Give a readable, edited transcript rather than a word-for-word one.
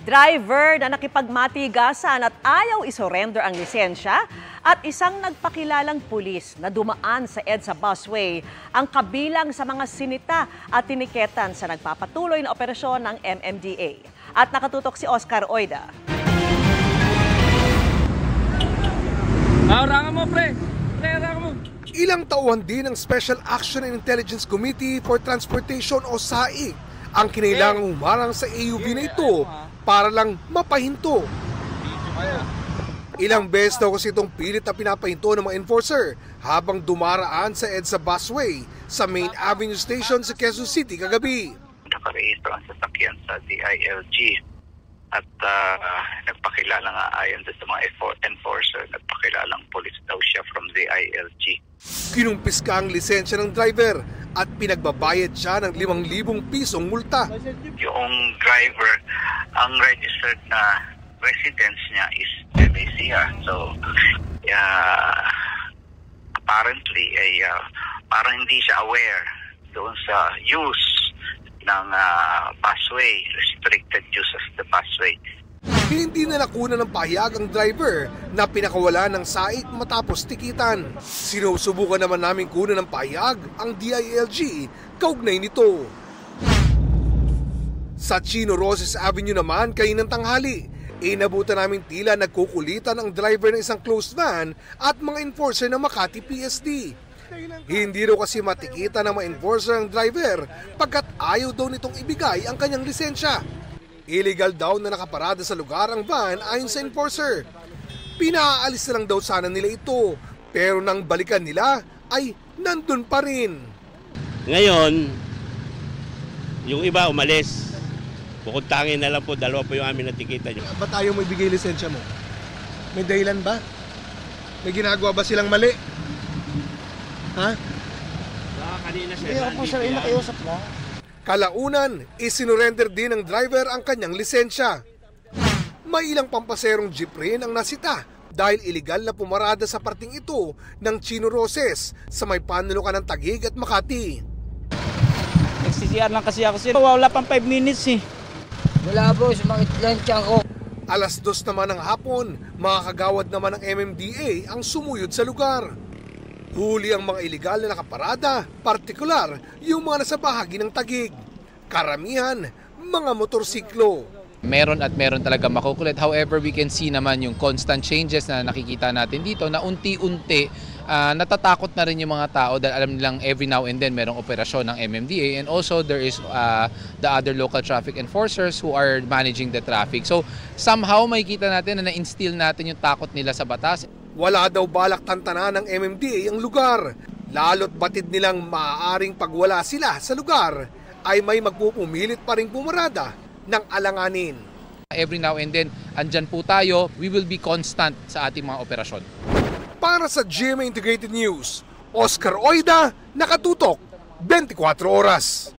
Driver na nakipagmatigasan at ayaw isurrender ang lisensya at isang nagpakilalang pulis na dumaan sa EDSA busway ang kabilang sa mga sinita at tiniketan sa nagpapatuloy na operasyon ng MMDA. At nakatutok si Oscar Oida. Harangan mo, pre! Harangan mo! Ilang tauhan din ng Special Action and Intelligence Committee for Transportation o SAIC ang kinailangang humarang sa AUV na ito para lang mapahinto. Ilang beses daw kasi itong pilit na pinapahinto ng mga enforcer habang dumaraan sa EDSA busway sa Main Avenue Station sa Quezon City kagabi. Nakarehistro ang sasakyan sa DILG at nagpakilala nga ayon sa mga enforcer, nagpakilalang police daw siya from DILG. Kinumpiska ang lisensya ng driver at pinagbabayad siya ng 5,000 pisong multa. Yung driver, ang registered na residence niya is MACR. So, apparently, parang hindi siya aware doon sa use ng busway, restricted use of the busway. Hindi na nakuna ng pahayag ang driver na pinakawala ng SAIC matapos tikitan. Sinusubukan naman namin kunan ng pahayag ang DILG kaugnay nito. Sa Chino Roses Avenue naman kaninang tanghali, inabutan namin tila nagkukulitan ang driver ng isang closed van at mga enforcer ng Makati PSD. Hindi raw kasi matikita ng mga enforcer ang driver pagkat ayaw daw nitong ibigay ang kanyang lisensya. Illegal daw na nakaparada sa lugar ang van ayon sa enforcer. Pinaalis na lang daw sana nila ito pero nang balikan nila ay nandun pa rin. Ngayon, yung iba umalis. Bukod tangin na lang po, dalawa po yung amin natikita nyo. Ba't ayaw mo ibigay lisensya mo? May dahilan ba? May ginagawa ba silang mali? Ha? Kanina siya. Hindi ako po sir, nakiusap lang. Kalaunan, isinurrender din ng driver ang kanyang lisensya. May ilang pampaserong jeep rin ang nasita dahil iligal na pumarada sa parting ito ng Chino Roses sa may panulukan ng Taguig at Makati. Nag-CCR lang kasi ako sir. Wala pang 5 minutes eh. Wala po, sumakit lang tiyan ko. 2:00 naman ng hapon, mga kagawad naman ng MMDA ang sumuyod sa lugar. Huli ang mga iligal na nakaparada, partikular yung mga nasa bahagi ng Taguig. Karamihan, mga motorsiklo. Meron at meron talaga makukulit. However, we can see naman yung constant changes na nakikita natin dito na unti-unti natatakot na rin yung mga tao dahil alam nilang every now and then merong operasyon ng MMDA and also there is the other local traffic enforcers who are managing the traffic. So somehow makikita natin na na-instill natin yung takot nila sa batas. Wala daw balak tantanan ng MMDA ang lugar. Lalo't batid nilang maaaring pagwala sila sa lugar ay may magpupumilit pa rin pumarada ng alanganin. Every now and then, andyan po tayo, we will be constant sa ating mga operasyon. Para sa GMA Integrated News, Oscar Oida, nakatutok, 24 oras.